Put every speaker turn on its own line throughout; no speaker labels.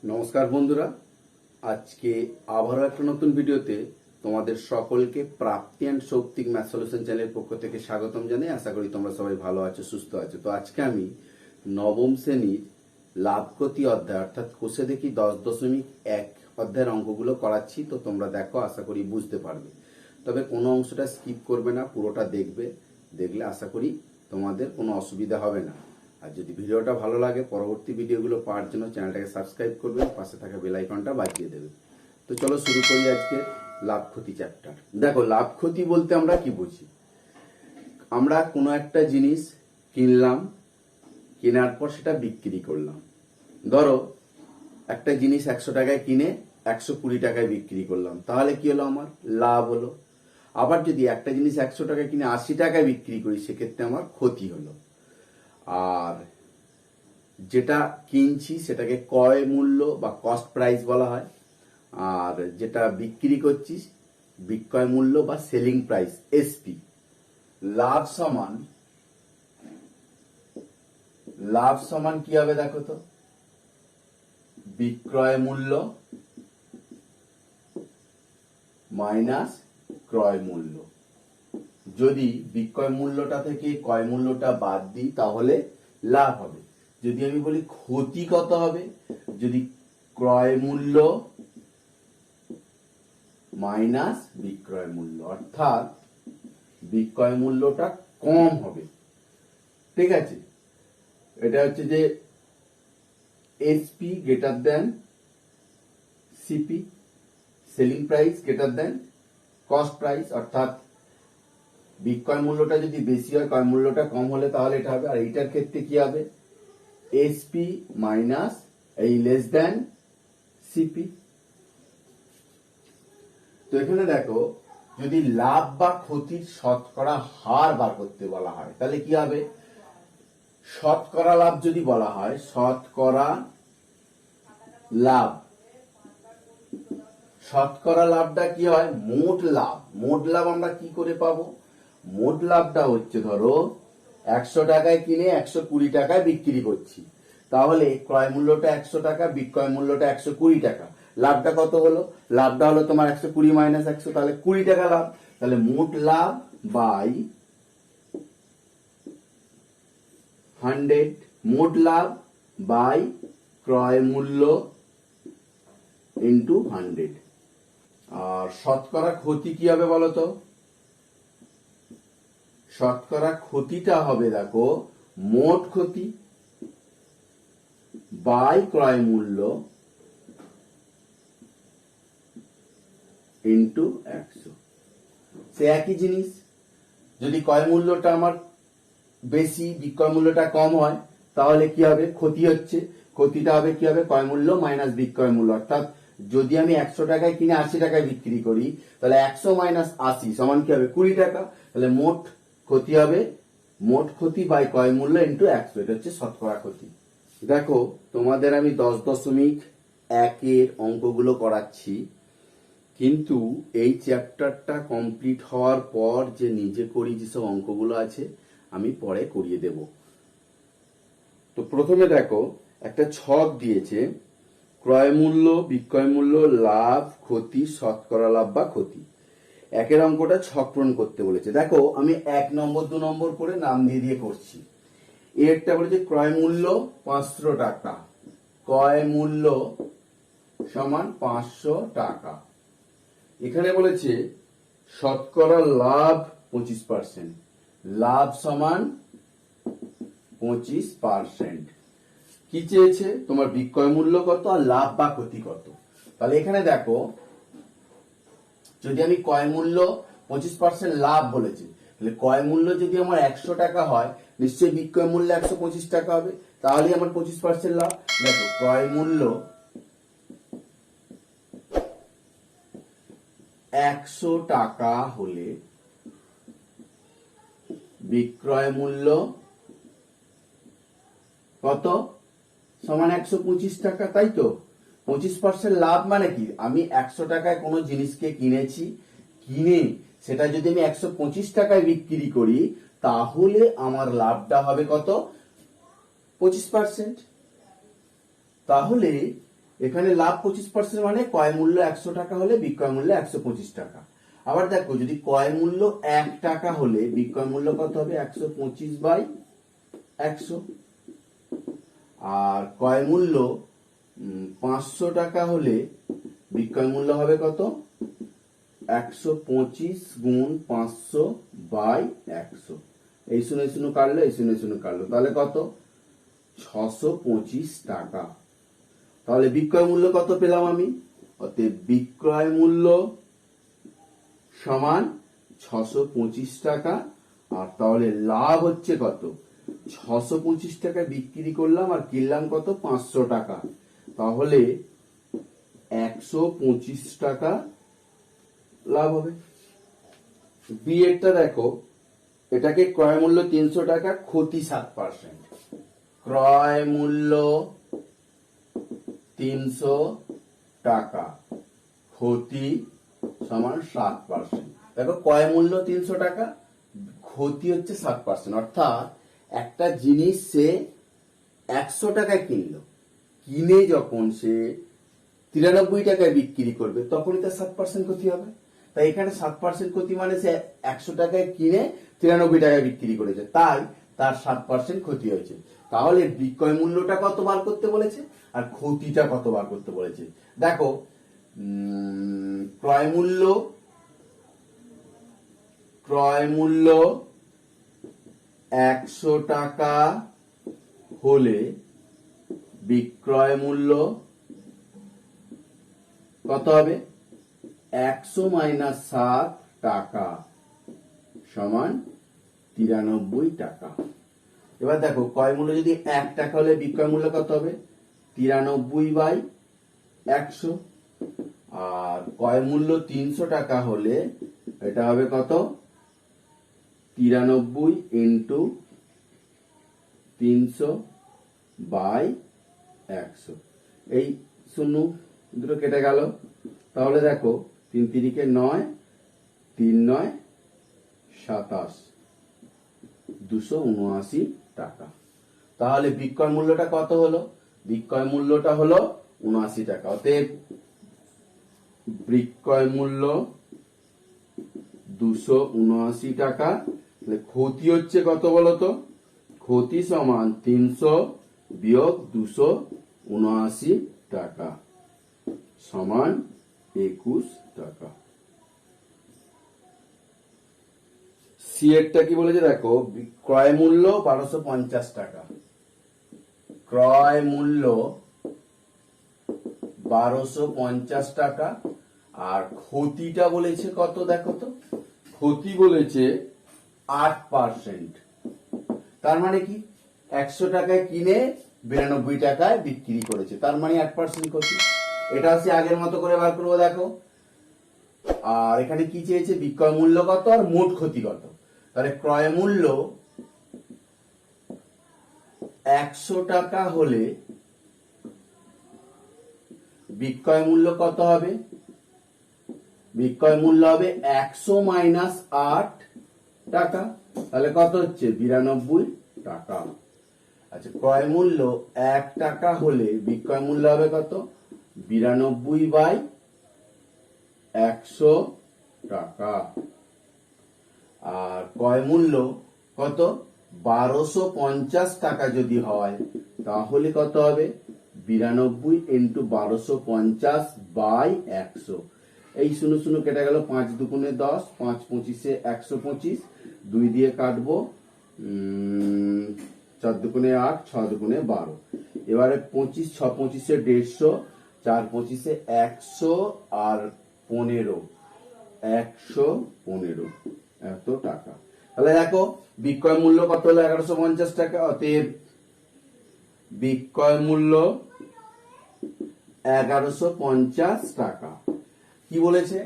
নমস্কার বন্ধুরা, আজকে আবারও একটা নতুন ভিডিওতে তোমাদের সকলকে প্রাপ্তি অ্যান্ড শৌক্তিক ম্যাথ সলিউশন চ্যানেলের পক্ষ থেকে স্বাগতম জানাই। আশা করি তোমরা সবাই ভালো আছো, সুস্থ আছো। তো আজকে আমি নবম শ্রেণীর লাভ ক্ষতি অধ্যায় অর্থাৎ কোষে দেখি 10.1 অধ্যায়ের অঙ্কগুলো করাচ্ছি। তো তোমরা দেখো, আশা করি বুঝতে পারবে। তবে কোনো অংশটা স্কিপ করবে না, পুরোটা দেখবে। দেখলে আশা করি তোমাদের কোনো অসুবিধা হবে না। আর যদি ভিডিওটা ভালো লাগে, পরবর্তী ভিডিওগুলো পাওয়ার জন্য চ্যানেলটাকে সাবস্ক্রাইব করবে, পাশে থাকা বেল আইকনটা বাজিয়ে দেবে। তো চলো শুরু করি আজকে লাভ ক্ষতি চ্যাপ্টার। দেখো, লাভ ক্ষতি বলতে আমরা কি বুঝি? আমরা কোনো একটা জিনিস কিনলাম, কেনার পর সেটা বিক্রি করলাম। ধরো একটা জিনিস 100 টাকায় কিনে 120 টাকায় বিক্রি করলাম, তাহলে কি হলো? আমার লাভ হলো। আবার যদি একটা জিনিস 100 টাকায় কিনে 80 টাকায় বিক্রি করি, সেক্ষেত্রে আমার ক্ষতি হলো। আর যেটা কিনছি সেটাকে ক্রয় মূল্য বা কস্ট প্রাইস বলা হয়, আর যেটা বিক্রি করছি বিক্রয় মূল্য বা সেলিং প্রাইস এসপি। লাভ সমান কি হবে দেখো তো? বিক্রয় মূল্য মাইনাস ক্রয় মূল্য। যদি বিক্রয় মূল্যটা থেকে ক্রয় মূল্যটা বাদ দিই তাহলে লাভ হবে। যদি আমি বলি ক্ষতি কত হবে, যদি ক্রয় মূল্য মাইনাস বিক্রয় মূল্য, অর্থাৎ বিক্রয় মূল্যটা কম হবে। ঠিক আছে, এটা হচ্ছে যে SP greater than CP, selling price greater than cost price. অর্থাৎ বিক্রয় মূল্যটা যদি বেশি হয়, ক্রয় মূল্যটা কম হলে তাহলে এটা হবে। আর এইটার ক্ষেত্রে কি হবে? এসপি মাইনাস এই লেস দেন সিপি। তো এখানে দেখো, যদি লাভ বা ক্ষতির শতকরা হার বার করতে বলা হয় তাহলে কি হবে? শতকরা লাভ যদি বলা হয়, শতকরা লাভ, শতকরা লাভটা কি হয়? মোট লাভ। মোট লাভ আমরা কি করে পাবো? মোট লাভটা হচ্ছে, ধরো 100 টাকায় কিনে 120 টাকায় বিক্রি করছি, তাহলে ক্রয় মূল্যটা 100 টাকা, বিক্রয় মূল্যটা 120 টাকা। লাভটা কত হলো? লাভটা হলো তোমার 120 মাইনাস 100, তাহলে 20 টাকা লাভ। তাহলে মোট লাভ বাই 100, মোট লাভ বাই ক্রয় মূল্য ইন্টু 100। আর শতকরা ক্ষতি কি হবে বলতো? শতকরা ক্ষতিটা হবে দেখো, মোট ক্ষতি বাই ক্রয় মূল্য ইন্টু 100। সে একই জিনিস। যদি ক্রয় মূল্যটা আমার বেশি, বিক্রয় মূল্যটা কম হয়, তাহলে কি হবে? ক্ষতি হচ্ছে। ক্ষতিটা হবে কি হবে? ক্রয় মূল্য মাইনাস বিক্রয় মূল্য। অর্থাৎ যদি আমি 100 টাকায় কিনে 80 টাকায় বিক্রি করি, তাহলে 100 মাইনাস 80 সমান কি হবে? 20 টাকা। তাহলে মোট ক্ষতি হবে, মোট ক্ষতি বাই ক্রয় মূল্য ইন্টু 100। এটা হচ্ছে শতকরা ক্ষতি। দেখো, তোমাদের আমি 10.1 অঙ্কগুলো করাচ্ছি, কিন্তু এই চ্যাপ্টারটা কমপ্লিট হওয়ার পর যে নিজে করি যেসব অঙ্কগুলো আছে আমি পরে করিয়ে দেব। তো প্রথমে দেখো, একটা ছক দিয়েছে, ক্রয় মূল্য, বিক্রয় মূল্য, লাভ, ক্ষতি, শতকরা লাভ বা ক্ষতি। একের অঙ্কটা ছক পূরণ করতে বলেছে। দেখো, আমি 1 নম্বর 2 নম্বর করে নাম দিয়ে দিয়ে করছি। এরটা বলেছে ক্রয় মূল্য 500 টাকা, ক্রয় মূল্য সমান 500 টাকা। এখানে বলেছে শতকরা লাভ 25%, লাভ সমান 25%। কি চেয়েছে? তোমার বিক্রয় মূল্য কত আর লাভ বা ক্ষতি কত। তাহলে এখানে দেখো, যদি আমি ক্রয় মূল্য 25% লাভ বলেছি, তাহলে ক্রয় মূল্য যদি আমার 100 টাকা হয়, নিশ্চয়ই বিক্রয় মূল্য 125 টাকা হবে, তাহলে আমার 25% লাভ। দেখো, ক্রয় মূল্য 100 টাকা হলে বিক্রয় মূল্য কত? সমান 125 টাকা, তাই তো? 25% লাভ মানে কি? আমি 100 টাকায় কোনো জিনিসকে কিনেছি, কিনে সেটা যদি আমি 125 টাকায় বিক্রি করি, তাহলে আমার লাভটা হবে কত? 25%। তাহলে এখানে লাভ 25% মানে ক্রয় মূল্য 100 টাকা হলে বিক্রয় মূল্য 125 টাকা। আবার দেখো যদি ক্রয় মূল্য 1 টাকা হলে বিক্রয় মূল্য কত হবে 125/100। আর ক্রয় মূল্য 500 টাকা হলে বিক্রয় মূল্য হবে কত 125 গুণ 500/100। এই শুনে কাটলো, এই শুনে কাটলো, তাহলে কত 625 টাকা। তাহলে বিক্রয় মূল্য কত পেলাম আমি? অতএব বিক্রয় মূল্য সমান 625 টাকা। আর তাহলে লাভ হচ্ছে কত 625 টাকায় বিক্রি করলাম আর কিনলাম কত 500 টাকা, তাহলে 125 টাকা লাভ হবে। বি এরটা দেখো, এটাকে ক্রয় মূল্য 300 টাকা, ক্ষতি 7%। ক্রয় মূল্য 300 টাকা, ক্ষতি সমান 7%। দেখো ক্রয় মূল্য 300 টাকা, ক্ষতি হচ্ছে 7%, অর্থাৎ একটা জিনিস সে 100 টাকায় কিনলো, কিনে যখন সে 93 টাকায় বিক্রি করবে তখনই তার 7% ক্ষতি হবে। তাই এখানে 7% ক্ষতি মানে সে 100 টাকায় কিনে 93 টাকায় বিক্রি করেছে, তাই তার 7% ক্ষতি হয়েছে। তাহলে বিক্রয় মূল্যটা কত বার করতে বলেছে আর ক্ষতিটা কত বার করতে বলেছে। দেখো ক্রয় মূল্য 100 টাকা হলে বিক্রয় মূল্য কত হবে 100 মাইনাস 7 টাকা সমান 93 টাকা। এবার দেখো ক্রয় মূল্য যদি 1 টাকা হলে বিক্রয় মূল্য কত হবে 93/100। আর ক্রয় মূল্য 300 টাকা হলে এটা হবে কত 93 ইন্টু 300/100। এই শূন্য দুটো কেটে গেল, তাহলে দেখো 3 3 9, 3 9 27, 279 টাকা। তাহলে বিক্রয় মূল্যটা কত হলো? বিক্রয় মূল্যটা হলো 79 টাকা। অতএব বিক্রয় মূল্য 279 টাকা। ক্ষতি হচ্ছে কত বলতো? ক্ষতি সমান 300 বিয়োগ 279 টাকা সমান 21 টাকা। সি এরটা কি বলেছে দেখো, ক্রয় মূল্য 1250 টাকা, ক্রয় মূল্য 1250 টাকা। আর ক্ষতিটা বলেছে কত দেখো তো, ক্ষতি বলেছে 8%। তার মানে কি 100 টাকায় কিনে 92 টাকায় বিক্রি করেছে, তার মানে 8% ক্ষতি। এটা হচ্ছে আগের মতো করে বার করবো দেখো। আর এখানে কি চেয়েছে বিক্রয় মূল্য কত আর মোট ক্ষতি কত। তাহলে ক্রয় মূল্য 100 টাকা হলে বিক্রয় মূল্য কত হবে? বিক্রয় মূল্য হবে 100 মাইনাস 8 টাকা, তাহলে কত হচ্ছে 92 টাকা। আচ্ছা ক্রয় মূল্য 1 টাকা হলে বিক্রয় মূল্য হবে কত 92/100 টাকা। আর ক্রয় মূল্য কত 1250 টাকা যদি হয় তাহলে কত হবে 92 ইন্টু 1250/100। এই শূন্য শূন্য কেটে গেল, 5 দুগুণে 10, 5 পঁচিশে 125, 2 দিয়ে কাটবো, 4 দুগুণে 8, 6 দুগুণে 12। এবারে 25, 6 পঁচিশে 150, 4 পঁচিশে 100 আর 15, 115 এত টাকা। তাহলে দেখো বিক্রয় মূল্য কত হলো 1150 টাকা। অতএব বিক্রয় মূল্য 1150 টাকা। কি বলেছে?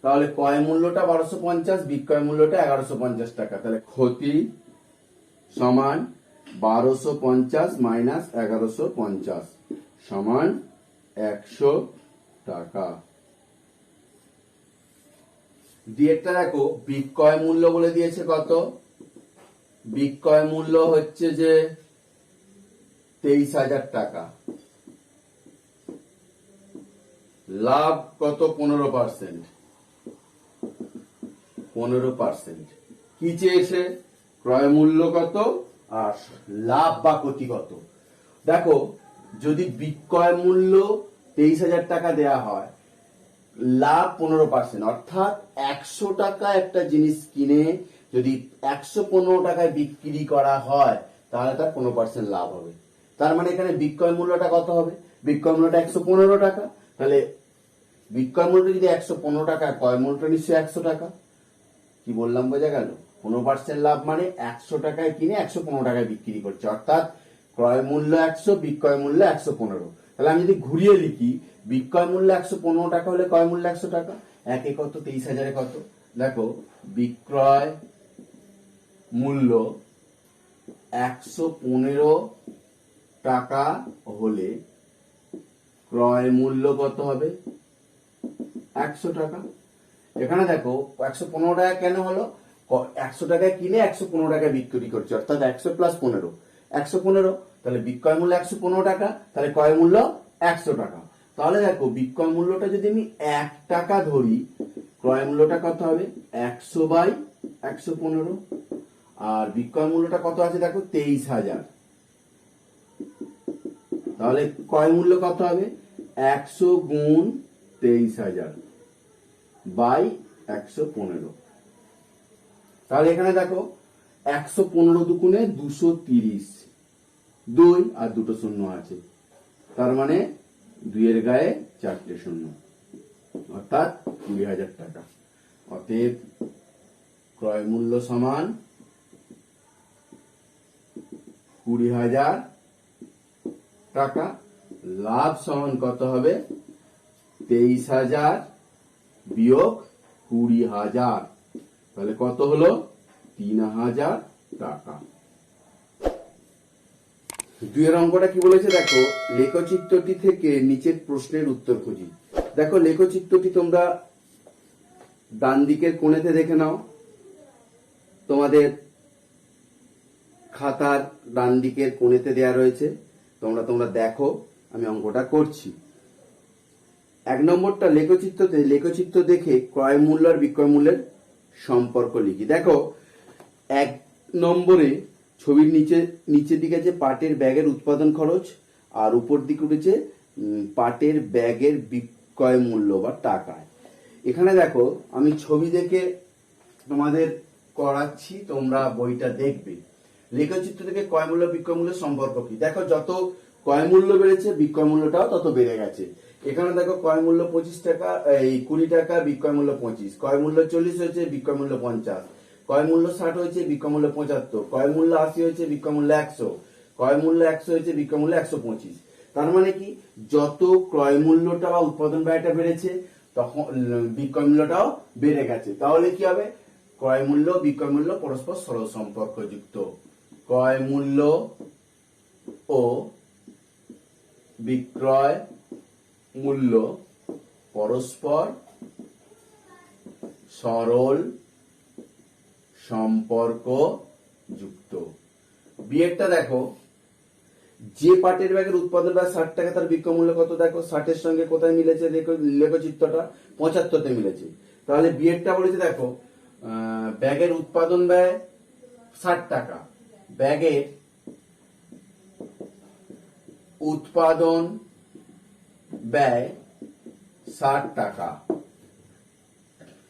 তাহলে ক্রয় মূল্যটা 1250, বিক্রয় মূল্যটা 1150 টাকা। তাহলে ক্ষতি সমান 1250 মাইনাস 1150 সমান 100 টাকা। দিয়েরটা দেখো বিক্রয় মূল্য বলে দিয়েছে কত, বিক্রয় মূল্য হচ্ছে যে 23,000 টাকা। লাভ কত? 15%। 15%। কি চেয়েছে? ক্রয় মূল্য কত আর লাভ বা ক্ষতি কত। দেখো, যদি বিক্রয় মূল্য 23,000 টাকা দেয়া হয়, লাভ 15%, অর্থাৎ 100 টাকা একটা জিনিস কিনে যদি 115 টাকায় বিক্রি করা হয় তাহলে তার 15% লাভ হবে। তার মানে এখানে বিক্রয় মূল্যটা কত হবে? বিক্রয় মূল্যটা 115 টাকা। তাহলে বিক্রয় মূল্য যদি 115 টাকা, ক্রয় মূল্যটা নিশ্চয়ই 100 টাকা। কি বললাম, বোঝা গেল? 15% লাভ মানে 100 টাকায় কিনে 115 টাকায় বিক্রি করছে, অর্থাৎ ক্রয় মূল্য 100, বিক্রয় মূল্য 115। তাহলে আমি যদি ঘুরিয়ে লিখি, বিক্রয় মূল্য 115 টাকা হলে ক্রয় মূল্য 100 টাকা। একে কত? 23,000 কত? দেখো, বিক্রয় মূল্য 115 টাকা হলে ক্রয় মূল্য কত হবে? 100 টাকা। এখানে দেখো 115 টাকা কেন হলো? 100 টাকায় কিনে 115 টাকায় বিক্রি করছে, অর্থাৎ 100 প্লাস 15, 115। তাহলে বিক্রয় মূল্য 115 টাকা, তাহলে ক্রয় মূল্য 100 টাকা। তাহলে দেখো, বিক্রয় মূল্যটা যদি আমি 1 টাকা ধরি, ক্রয় মূল্যটা কত হবে? 100 বাই 115। আর বিক্রয় মূল্যটা কত আছে দেখো? 23,000। তাহলে ক্রয় মূল্য কত হবে? 100 গুণ 23,000 বাই 115। তাহলে এখানে দেখো, 115 দুগুণে 230, 2 আর দুটো শূন্য আছে, তার মানে 2 এর গায়ে 4টে শূন্য, অর্থাৎ 20,000 টাকা। অতএব ক্রয় মূল্য সমান 20,000 টাকা। লাভ সমান কত হবে? 23,000 বিয়োগ 20,000। তাহলে কত হলো? 3,000 টাকা। দুইয়ের অঙ্কটা কি বলেছে দেখো, লেখচিত্রটি থেকে নিচের প্রশ্নের উত্তর খুঁজি। দেখো, লেখচিত্রটি তোমরা ডান দিকের কোণেতে দেখে নাও, তোমাদের খাতার ডান দিকের কোণেতে দেয়া রয়েছে, তোমরা দেখো, আমি অঙ্কটা করছি। 1 নম্বরটা, লেখচিত্র দেখে ক্রয় মূল্য আর বিক্রয় মূল্যের সম্পর্ক লিখি। দেখো, 1 নম্বরে ছবির নিচের দিকে আছে পাটের ব্যাগের উৎপাদন খরচ, আর উপর দিকে উঠেছে পাটের ব্যাগের বিক্রয় মূল্য বা টাকায়। এখানে দেখো, আমি ছবি দেখে তোমাদের করাচ্ছি, তোমরা বইটা দেখবে। লেখচিত্র থেকে ক্রয় মূল্য বিক্রয় মূল্যের সম্পর্ক কি। দেখো, যত ক্রয় মূল্য বেড়েছে বিক্রয় মূল্যটাও তত বেড়ে গেছে। এখানে দেখো, ক্রয় মূল্য 25 টাকা, 20 টাকা, বিক্রয় মূল্য 25, ক্রয় মূল্য 40 হয়েছে, বিক্রয় মূল্য 50, ক্রয় মূল্য 60 হয়েছে, বিক্রয় মূল্য 75, ক্রয় মূল্য 80 হয়েছে, বিক্রয় মূল্য 100, ক্রয় মূল্য 100 হয়েছে, বিক্রয় মূল্য 125। তার মানে কি, যত ক্রয় মূল্যটা বা উৎপাদন ব্যয়টা বেড়েছে তখন বিক্রয় মূল্যটাও বেড়ে গেছে। তাহলে কি হবে? ক্রয় মূল্য বিক্রয় মূল্য পরস্পর সরল সম্পর্কযুক্ত। ক্রয় মূল্য ও বিক্রয় মূল্য পরস্পর সরল সম্পর্ক যুক্ত। বিয়েরটা দেখো, যে পাটের ব্যাগের উৎপাদন ব্যয় 60 টাকা, তার বিক্রয় মূল্য কত? দেখো, 60-এর সঙ্গে কোথায় মিলেছে? লেখচিত্রটা 75-তে মিলেছে। তাহলে বিয়েরটা বলেছে দেখো, ব্যাগের উৎপাদন ব্যয় 60 টাকা, ব্যাগের উৎপাদন ব্যয় 60 টাকা।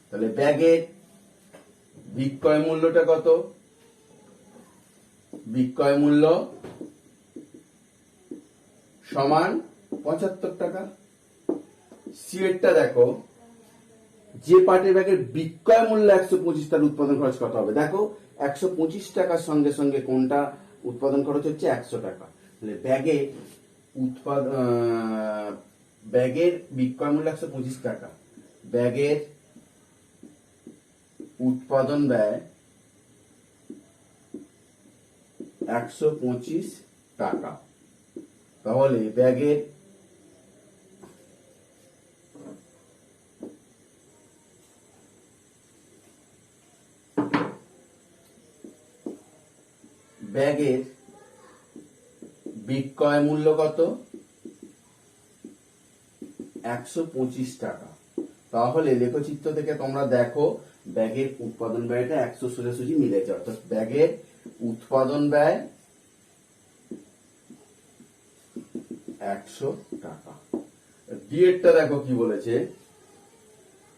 তাহলে ব্যাগের বিক্রয় মূল্যটা কত? বিক্রয় মূল্য সমান 75 টাকা। সিএরটা দেখো, যে পাটের ব্যাগের বিক্রয় মূল্য 125, তার উৎপাদন খরচ কত হবে? দেখো, 125 টাকার সঙ্গে সঙ্গে কোনটা উৎপাদন খরচ হচ্ছে? 100 টাকা। তাহলে ব্যাগের বিক্রয় মূল্য 125 টাকা, ব্যাগের উৎপাদন ব্যয় 125 টাকা। তাহলে ব্যাগের বিক্রয় মূল্য কত? 125 টাকা। তাহলে লেখচিত্র থেকে তোমরা দেখো ব্যাগের উৎপাদন ব্যয়টা 100 সোজাসুজি মিলেছে, অর্থাৎ ব্যাগের উৎপাদন ব্যয় 100 টাকা। ডিএডটা দেখো কি বলেছে,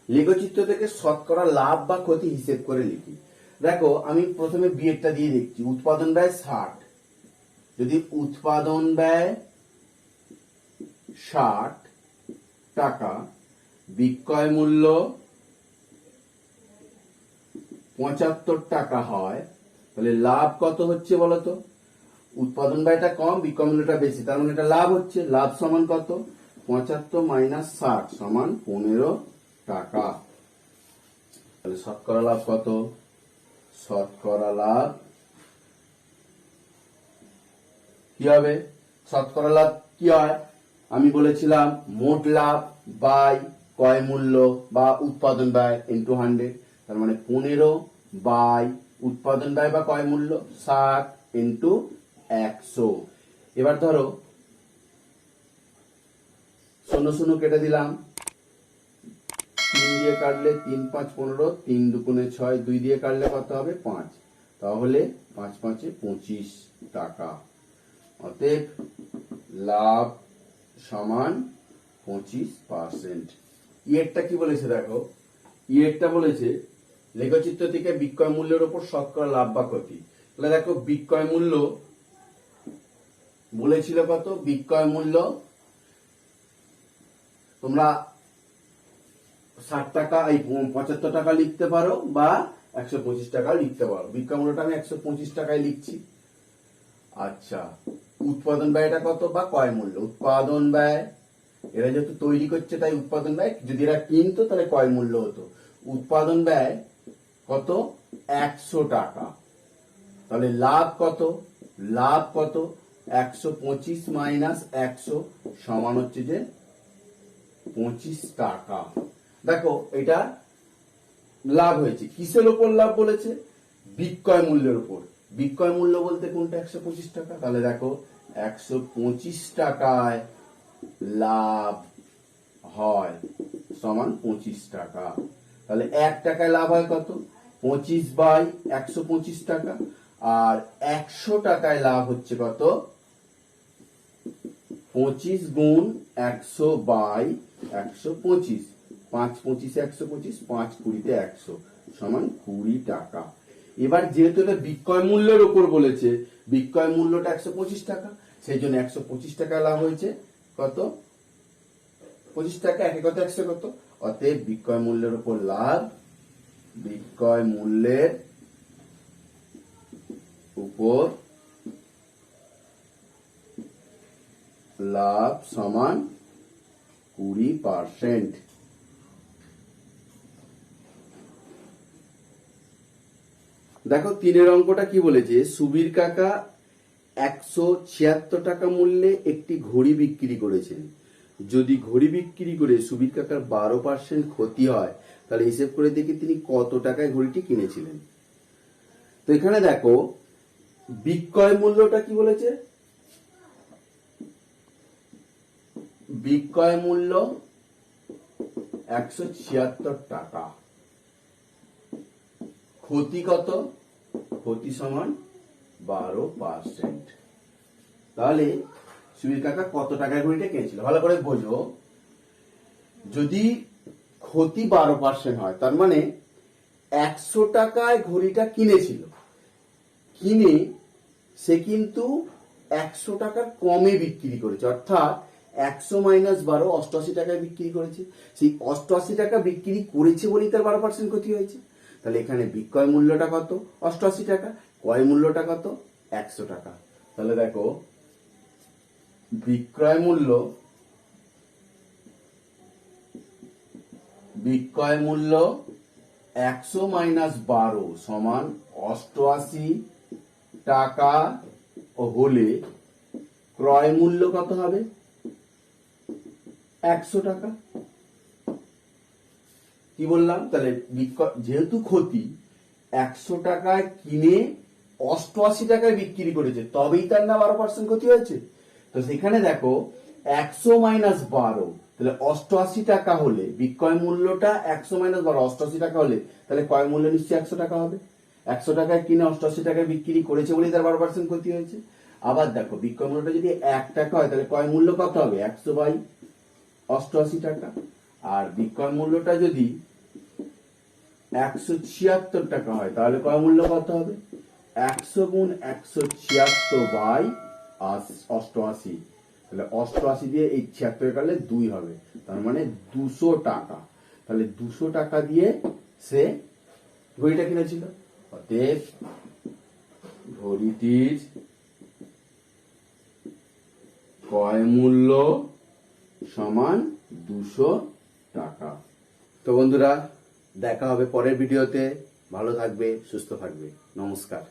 লেখচিত্র থেকে শতকরা লাভ বা ক্ষতি হিসেব করে লিখি। দেখো আমি প্রথমে বিএডটা দিয়ে দেখছি, উৎপাদন ব্যয় 60, যদি উৎপাদন ব্যয় 60 টাকা, বিক্রয় মূল্য 75 টাকা হয়, তাহলে লাভ কত হচ্ছে বলতো? উৎপাদন ব্যয়টা কম, বিক্রয় মূল্যটা বেশি, তার মানে এটা লাভ হচ্ছে। লাভ সমান কত? 75 মাইনাস 60 সমান 15 টাকা। তাহলে শতকরা লাভ কত? শতকরা লাভ কি হবে? শতকরা লাভ কি হয়? আমি বলেছিলাম মোট লাভ বাই ক্রয় মূল্য বা উৎপাদন ব্যয় ইন্টু 100, তার মানে 15 বাই উৎপাদন ব্যয় বা ক্রয় মূল্য 60 ইন্টু 100। এবার ধরো 0 কেটে দিলাম, 3 দিয়ে কাটলে 3 5 15, 3 দুগুণে 6, 2 দিয়ে কাটলে কত হবে? 5, তাহলে 5 5 25 টাকা। অতএব লাভ সমান 25%। ইয়েরটা কি বলেছে দেখো, ইয়েরটা বলেছে লেখচিত্র থেকে বিক্রয় মূল্যের উপর শতকরা লাভ বা ক্ষতি। তাহলে দেখো বিক্রয় মূল্য বলেছিল কত? বিক্রয় মূল্য তোমরা 60 টাকা, এই 75 টাকা লিখতে পারো বা 125 টাকা লিখতে পারো। বিক্রয় মূল্যটা আমি 125 টাকায় লিখছি। আচ্ছা, উৎপাদন ব্যয়টা কত বা ক্রয় মূল্য? উৎপাদন ব্যয়, এরা যেহেতু তৈরি করছে তাই উৎপাদন ব্যয়, যদি এরা কিনতো তাহলে ক্রয় মূল্য হতো। উৎপাদন ব্যয় কত? 100 টাকা। তাহলে লাভ কত? লাভ কত? 125 মাইনাস 100 সমান হচ্ছে যে 25 টাকা। দেখো এটা লাভ হয়েছে, কিসের উপর লাভ বলেছে? বিক্রয় মূল্যের উপর। বিক্রয় মূল্য বলতে কোনটা? 125 টাকা। তাহলে দেখো 125 টাকায় লাভ হয় সমান 25 টাকা। তাহলে 1 টাকায় লাভ হয় কত? 25 বাই 125 টাকা। আর 100 টাকায় লাভ হচ্ছে কত? 25 গুণ 100 বাই 125, 5 25 125, 5 20 100 সমান 20 টাকা। এবার যেহেতু এটা বিক্রয় মূল্যের উপর বলেছে, বিক্রয় মূল্যটা 125 টাকা, সেই জন্য 125 টাকা লাভ হয়েছে কত? 25 টাকা, একে কত 100 কত? অতএব বিক্রয় মূল্যের উপর লাভ, বিক্রয় মূল্যের উপর লাভ সমান 20%। দেখো 3 অঙ্কটা কি বলেছে, সুবীর কাকা 176 টাকা মূল্যে একটি ঘড়ি বিক্রি করেছেন। যদি ঘড়ি বিক্রি করে সুবীর কাকার 12% ক্ষতি হয়, তাহলে হিসেব করে দেখি তিনি কত টাকায় ঘড়িটি কিনেছিলেন। তো এখানে দেখো বিক্রয় মূল্যটা কি বলেছে? বিক্রয় মূল্য 176 টাকা, ক্ষতি কত? ক্ষতি সমান 12%। তাহলে সুবীর কাকা কত টাকায় ঘড়িটা কিনেছিল? ভালো করে বোঝো, যদি ক্ষতি 12% হয়, তার মানে 100 টাকায় ঘড়িটা কিনেছিল, কিনে সে কিন্তু 100 টাকার কমে বিক্রি করেছে, অর্থাৎ 100 মাইনাস 12, 88 টাকায় বিক্রি করেছে। সেই 88 টাকা বিক্রি করেছে বলেই তার 12% ক্ষতি হয়েছে। তাহলে এখানে বিক্রয় মূল্যটা কত? 88 টাকা। ক্রয় মূল্যটা কত? 100 টাকা। তাহলে দেখো বিক্রয় মূল্য, বিক্রয় মূল্য 100 মাইনাস 12 সমান 88 টাকা হলে ক্রয় মূল্য কত হবে? 100 টাকা। কি বললাম? তাহলে যেহেতু ক্ষতি, 100 টাকায় কিনে 88 টাকায় বিক্রি করেছে, তবেই তার না 12% ক্ষতি হয়েছে। তো সেখানে দেখো 100 মাইনাস 12, তাহলে 88 টাকা হলে বিক্রয় মূল্যটা 100 মাইনাস 12, 88 টাকা হলে তাহলে ক্রয় মূল্য নিশ্চয়ই 100 টাকা হবে। 100 টাকায় কিনে 88 টাকায় বিক্রি করেছে বলেই তার 12% ক্ষতি হয়েছে। আবার দেখো বিক্রয় মূল্যটা যদি 1 টাকা হয় তাহলে ক্রয় মূল্য কত হবে? 100/88 টাকা। আর বিক্রয় মূল্যটা যদি 176 টাকা হয় তাহলে ক্রয় মূল্য কত হবে? 100 গুণ 176/88। তাহলে 88 দিয়ে এই 76 কাটলে 2 হবে, তার মানে 200 টাকা। তাহলে 200 টাকা দিয়ে সে ঘড়িটা কিনেছিল। অতএব ঘড়িটির ক্রয় মূল্য সমান 200 টাকা। তো বন্ধুরা, দেখা হবে পরের ভিডিওতে। ভালো থাকবে, সুস্থ থাকবে। নমস্কার।